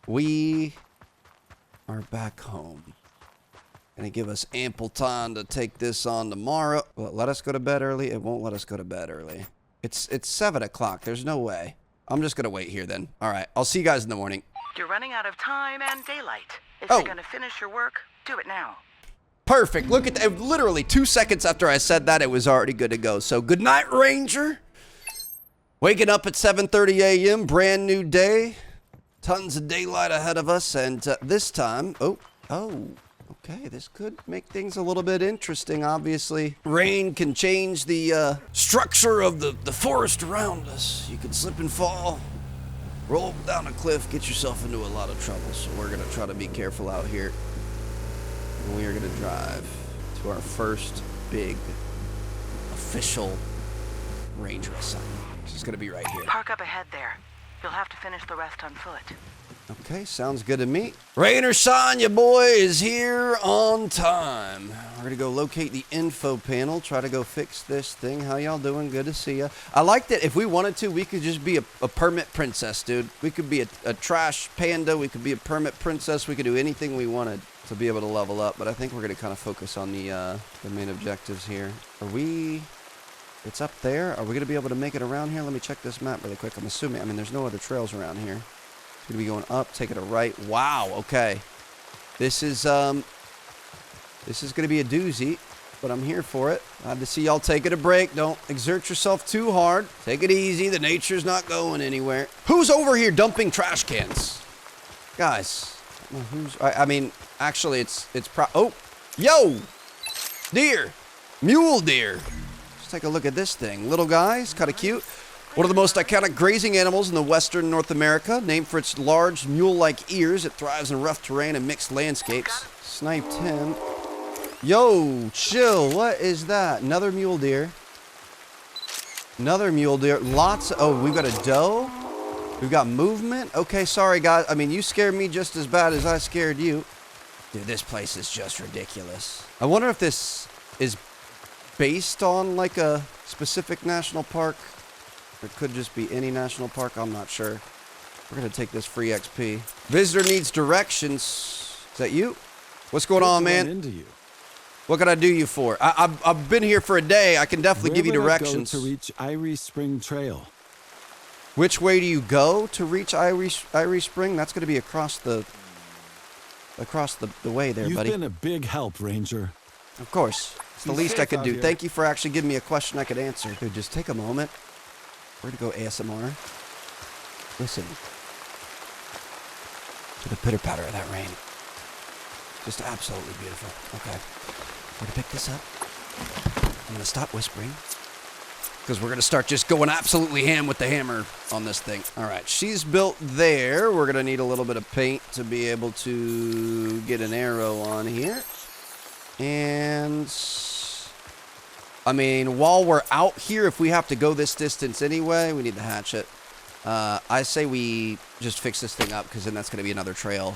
S1: We are back home. Gonna give us ample time to take this on tomorrow. Will it let us go to bed early? It won't let us go to bed early. It's 7 o'clock. There's no way. I'm just gonna wait here then. All right. I'll see you guys in the morning.
S4: You're running out of time and daylight. If
S1: Oh.
S4: you're gonna finish your work, do it now.
S1: Perfect. Look at that. Literally 2 seconds after I said that, it was already good to go. So good night, Ranger. Waking up at 7:30 a.m. Brand new day. Tons of daylight ahead of us. And this time... Oh. Okay, this could make things a little bit interesting, obviously. Rain can change the structure of the forest around us. You can slip and fall, roll down a cliff, get yourself into a lot of trouble. So we're going to try to be careful out here. And we are going to drive to our first big official ranger assignment. Which is going to be right here.
S4: Park up ahead there. You'll have to finish the rest on foot.
S1: Okay, sounds good to me. Rainer Shine, your boy, is here on time. We're going to go locate the info panel, try to go fix this thing. How y'all doing? Good to see ya. I like that if we wanted to, we could just be a permit princess, dude. We could be a trash panda. We could be a permit princess. We could do anything we wanted to be able to level up. But I think we're going to kind of focus on the main objectives here. It's up there. Are we going to be able to make it around here? Let me check this map really quick. I'm assuming, there's no other trails around here. Gonna be going up, taking a right. Wow, okay. This is gonna be a doozy, but I'm here for it. Glad to see y'all taking a break. Don't exert yourself too hard. Take it easy. The nature's not going anywhere. Who's over here dumping trash cans? Guys, actually oh, yo, deer, mule deer. Let's take a look at this thing. Little guys, kind of cute. One of the most iconic grazing animals in the western North America, named for its large mule-like ears. It thrives in rough terrain and mixed landscapes. Sniped him. Yo, chill. What is that? Another mule deer. Another mule deer. Oh, we've got a doe. We've got movement. Okay, sorry, guys. You scared me just as bad as I scared you. Dude, this place is just ridiculous. I wonder if this is based on, like, a specific national park. It could just be any national park. I'm not sure. We're going to take this free XP. Visitor needs directions. Is that you? What's going on, man?
S3: Into you.
S1: What can I do you for? I've been here for a day. I can definitely give you directions.
S3: Where would I go to reach Irie Spring Trail?
S1: Which way do you go to reach Irie Spring? That's going to be across the way there, buddy.
S3: You've been a big help, Ranger.
S1: Of course. It's the least I could do. Thank you for actually giving me a question I could answer. Dude, just take a moment. We're going to go ASMR. Listen to the pitter-patter of that rain. Just absolutely beautiful. Okay. We're going to pick this up. I'm going to stop whispering. because we're going to start just going absolutely ham with the hammer on this thing. All right, she's built there. We're going to need a little bit of paint to be able to get an arrow on here. And I mean, while we're out here, if we have to go this distance anyway, we need the hatchet. I say we just fix this thing up, because then that's going to be another trail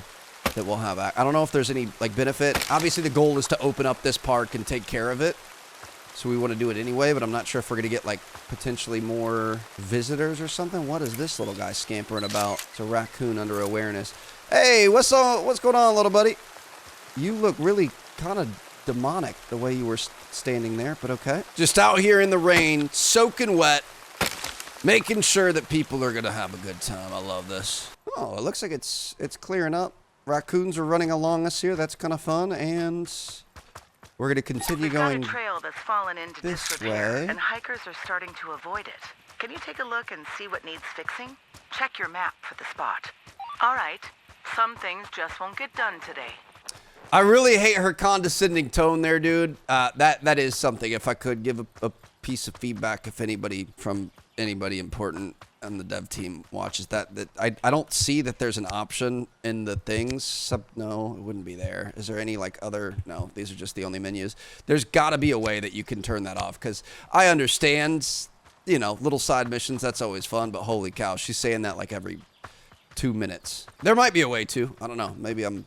S1: that we'll have. I don't know if there's any like benefit. Obviously, the goal is to open up this park and take care of it. So we want to do it anyway, but I'm not sure if we're going to get, like, potentially more visitors or something. What is this little guy scampering about? It's a raccoon under awareness. Hey, what's going on, little buddy? You look really kind of demonic the way you were standing there, but okay. Just out here in the rain, soaking wet, making sure that people are going to have a good time. I love this. Oh, it looks like it's clearing up. Raccoons are running along us here. That's kind of fun, and we're going to continue going
S4: a trail that's fallen into
S1: this
S4: disrepair,
S1: way.
S4: and hikers are starting to avoid it. Can you take a look and see what needs fixing? Check your map for the spot. All right, some things just won't get done today.
S1: I really hate her condescending tone there, dude. That is something. If I could give a piece of feedback, if anybody important on the dev team watches that I don't see that there's an option in the things. No, it wouldn't be there. Is there any like other? No, these are just the only menus. There's got to be a way that you can turn that off, because I understand, you know, little side missions. That's always fun, but holy cow, she's saying that like every 2 minutes. There might be a way to. I don't know. Maybe I'm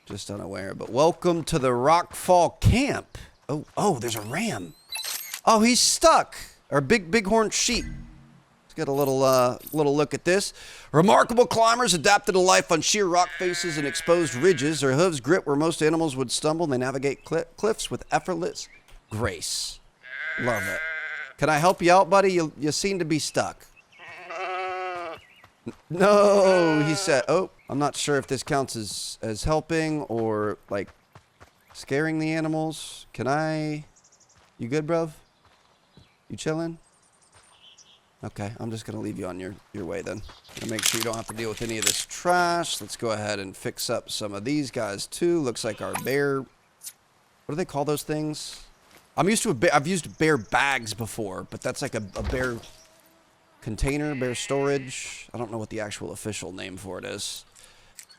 S1: just unaware. But welcome to the Rockfall Camp. Oh, there's a ram. Oh, he's stuck. Or bighorn sheep. Get a little look at this. Remarkable climbers adapted to life on sheer rock faces and exposed ridges. Their hooves grit where most animals would stumble. They navigate cliffs with effortless grace. Love it. Can I help you out, buddy? You seem to be stuck. No, he said. Oh, I'm not sure if this counts as helping or like scaring the animals. Can I? You good, bruv? You chilling? Okay, I'm just going to leave you on your way then. Gonna make sure you don't have to deal with any of this trash. Let's go ahead and fix up some of these guys too. Looks like our bear... What do they call those things? I've used bear bags before, but that's like a bear container, bear storage. I don't know what the actual official name for it is.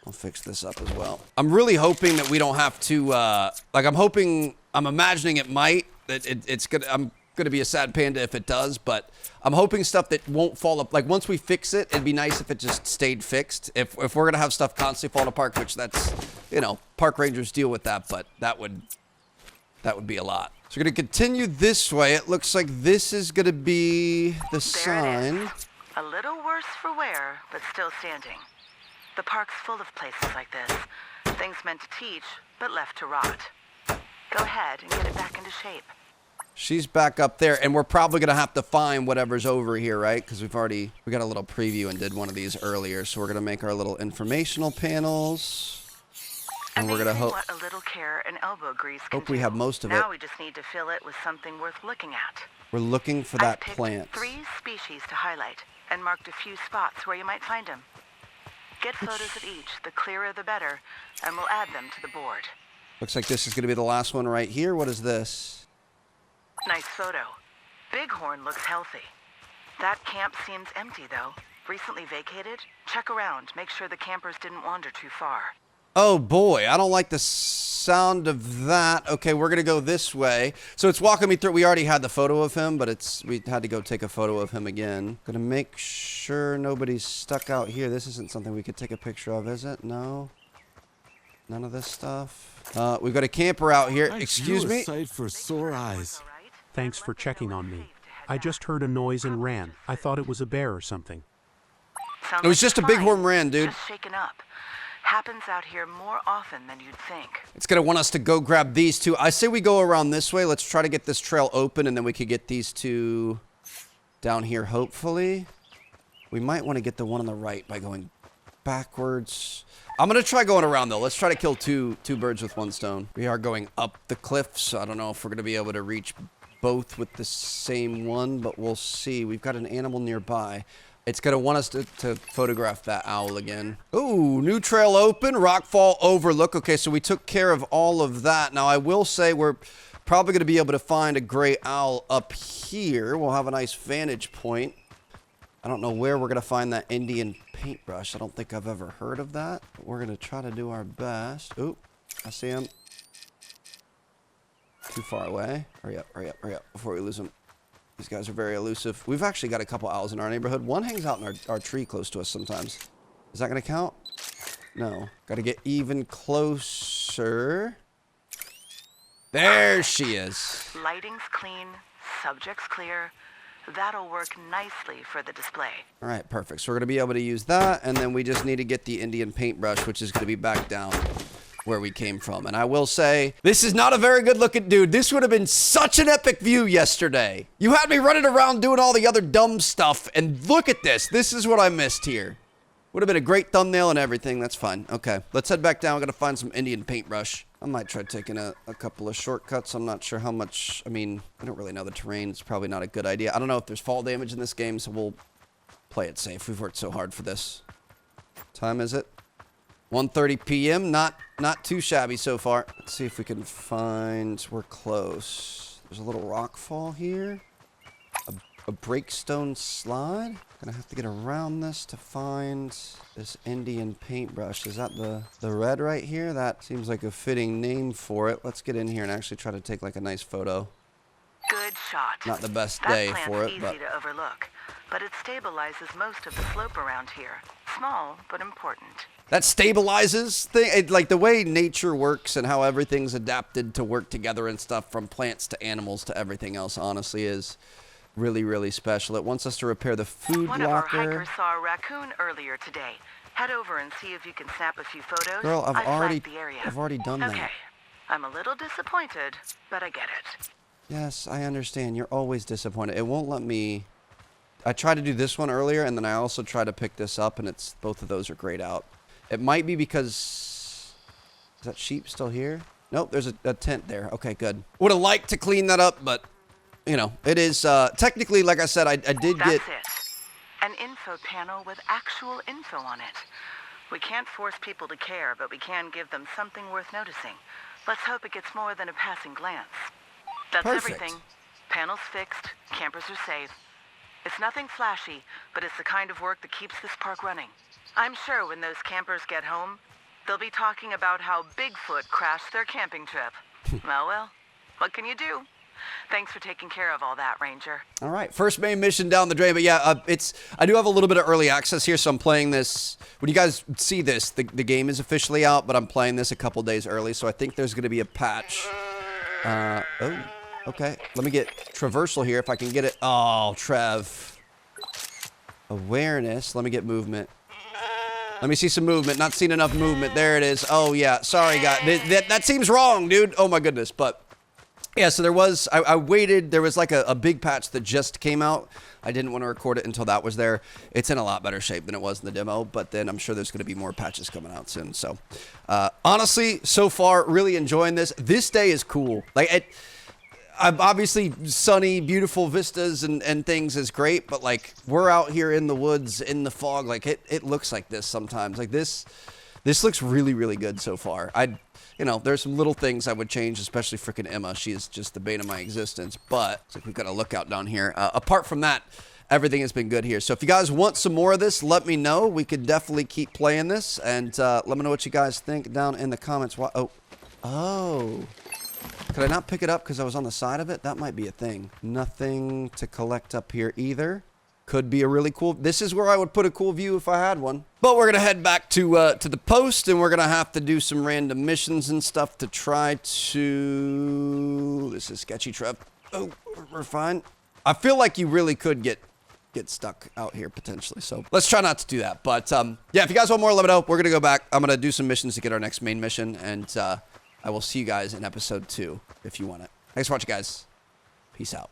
S1: I'll fix this up as well. I'm really hoping that we don't have to... I'm imagining it might. I'm gonna be a sad panda if it does, but I'm hoping stuff that won't fall up. Like once we fix it, it'd be nice if it just stayed fixed. If we're gonna have stuff constantly fall apart, which that's, you know, park rangers deal with that, but that would be a lot. So we're gonna continue this way. It looks like this is gonna be the sign.
S4: A little worse for wear, but still standing. The park's full of places like this. Things meant to teach, but left to rot. Go ahead and get it back into shape.
S1: She's back up there, and we're probably going to have to find whatever's over here, right? Because we got a little preview and did one of these earlier. So we're going to make our little informational panels. And we're going to hope
S4: what a little care and elbow grease can
S1: we have most of it.
S4: Now we just need to fill it with something worth looking at.
S1: We're looking for that
S4: I've picked
S1: plant.
S4: 3 species to highlight and marked a few spots where you might find them. Get photos of each, the clearer the better, and we'll add them to the board.
S1: Looks like this is going to be the last one right here. What is this?
S4: Nice photo. Bighorn looks healthy. That camp seems empty, though. Recently vacated? Check around. Make sure the campers didn't wander too far.
S1: Oh, boy. I don't like the sound of that. Okay, we're going to go this way. So it's walking me through. We already had the photo of him, but we had to go take a photo of him again. Going to make sure nobody's stuck out here. This isn't something we could take a picture of, is it? No? None of this stuff. We've got a camper out here. Excuse me?
S3: A sight for sore eyes.
S10: Thanks for checking on me. I just heard a noise and ran. I thought it was a bear or something.
S1: It was just a bighorn ram, dude.
S4: Just shaken up. Happens out here more often than you'd think.
S1: It's going to want us to go grab these two. I say we go around this way. Let's try to get this trail open, and then we could get these two down here, hopefully. We might want to get the one on the right by going backwards. I'm going to try going around, though. Let's try to kill two birds with one stone. We are going up the cliff, so I don't know if we're going to be able to reach both with the same one, but we'll see. We've got an animal nearby. It's going to want us to photograph that owl again. Ooh, new trail open, Rockfall Overlook. Okay, so we took care of all of that. Now, I will say we're Probably going to be able to find a gray owl up here. We'll have a nice vantage point. I don't know where we're going to find that Indian paintbrush. I don't think I've ever heard of that. But we're going to try to do our best. Oop, I see him. Too far away. Hurry up, hurry up, hurry up before we lose him. These guys are very elusive. We've actually got a couple owls in our neighborhood. One hangs out in our tree close to us sometimes. Is that going to count? No. Got to get even closer. There she is.
S4: Lighting's clean, subject's clear. That'll work nicely for the display.
S1: All right, perfect. So we're going to be able to use that, and then we just need to get the Indian paintbrush, which is going to be back down where we came from. And I will say, this is not a very good looking dude. This would have been such an epic view yesterday. You had me running around doing all the other dumb stuff, and look at this. This is what I missed here. Would have been a great thumbnail and everything. That's fine. Okay, let's head back down. We're going to find some Indian paintbrush. I might try taking a couple of shortcuts. I'm not sure how much. I mean, I don't really know the terrain. It's probably not a good idea. I don't know if there's fall damage in this game, so we'll play it safe. We've worked so hard for this. What time is it? 1:30 p.m. Not too shabby so far. Let's see if we can find. We're close. There's a little rock fall here. A breakstone slide. Gonna have to get around this to find this Indian paintbrush. Is that the red right here? That seems like a fitting name for it. Let's get in here and actually try to take like a nice photo.
S4: Good shot.
S1: Not the best day for it,
S4: easy
S1: but
S4: to overlook, but it stabilizes most of the slope around here. Small, but important.
S1: that stabilizes thing. Like the way nature works and how everything's adapted to work together and stuff, from plants to animals to everything else, honestly is really, really special. It wants us to repair the food
S4: One
S1: locker.
S4: of our hikers saw a raccoon earlier today. Head over and see if you can snap a few photos.
S1: Girl, I've already done that.
S4: Okay. I'm a little disappointed, but I get it.
S1: Yes, I understand. You're always disappointed. It won't let me. I tried to do this one earlier, and then I also tried to pick this up, and it's both of those are grayed out. It might be because... Is that sheep still here? Nope, there's a tent there. Okay, good. Would have liked to clean that up, but, you know, it is... technically, like I said, I did
S4: That's
S1: get...
S4: it. An info panel with actual info on it. We can't force people to care, but we can give them something worth noticing. Let's hope it gets more than a passing glance. That's
S1: Perfect.
S4: everything. Panels fixed, campers are safe. It's nothing flashy, but it's the kind of work that keeps this park running. I'm sure when those campers get home, they'll be talking about how Bigfoot crashed their camping trip. Well, what can you do? Thanks for taking care of all that, Ranger.
S1: All right, first main mission down the drain, but yeah, I do have a little bit of early access here, so I'm playing this. When you guys see this, the game is officially out, but I'm playing this a couple days early, so I think there's going to be a patch. Oh, okay. Let me get traversal here if I can get it. Oh, Trev. Awareness. Let me get movement. Let me see some movement. Not seen enough movement. There it is. Oh, yeah. Sorry, guys. That seems wrong, dude. Oh, my goodness. But... yeah, so there was, I waited, there was like a big patch that just came out. I didn't want to record it until that was there. It's in a lot better shape than it was in the demo, but then I'm sure there's going to be more patches coming out soon. So, honestly, so far, really enjoying this. This day is cool. Like, I'm obviously sunny, beautiful vistas and things is great, but like, we're out here in the woods, in the fog. Like, it looks like this sometimes. Like, this looks really, really good so far. You know, there's some little things I would change, especially freaking Emma. She is just the bane of my existence. But it's like we've got a lookout down here. Apart from that, everything has been good here. So if you guys want some more of this, let me know. We could definitely keep playing this. And let me know what you guys think down in the comments. Oh. Could I not pick it up because I was on the side of it? That might be a thing. Nothing to collect up here either. Could be a really cool... This is where I would put a cool view if I had one. But we're going to head back to the post, and we're going to have to do some random missions and stuff to try to... This is sketchy, Trev. Oh, we're fine. I feel like you really could get stuck out here, potentially. So let's try not to do that. But, yeah, if you guys want more, let me know. We're going to go back. I'm going to do some missions to get our next main mission, and I will see you guys in episode 2 if you want it. Thanks for watching, guys. Peace out.